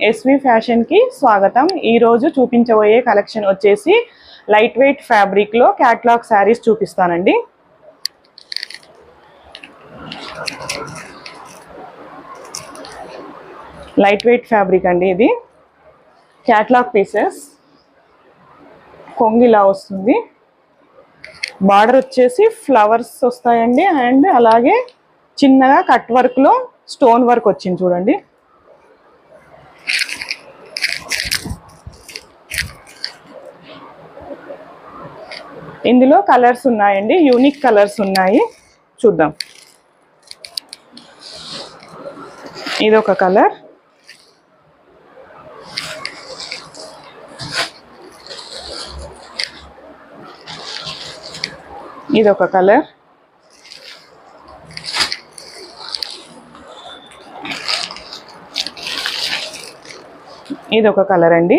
SV ఫ్యాషన్కి స్వాగతం. ఈరోజు చూపించబోయే కలెక్షన్ వచ్చేసి లైట్ వెయిట్ ఫ్యాబ్రిక్లో క్యాట్లాగ్ శారీస్ చూపిస్తానండి. లైట్ వెయిట్ ఫ్యాబ్రిక్ అండి, ఇది క్యాట్లాగ్ పీసెస్. కొంగు ఇలా వస్తుంది, బార్డర్ వచ్చేసి ఫ్లవర్స్ వస్తాయండి, అండ్ అలాగే చిన్నగా కట్ వర్క్లో స్టోన్ వర్క్ వచ్చింది చూడండి. ఇందులో కలర్స్ ఉన్నాయండి, యూనిక్ కలర్స్ ఉన్నాయి, చూద్దాం. ఇదొక కలర్, ఇదొక కలర్, ఇదొక కలర్ అండి.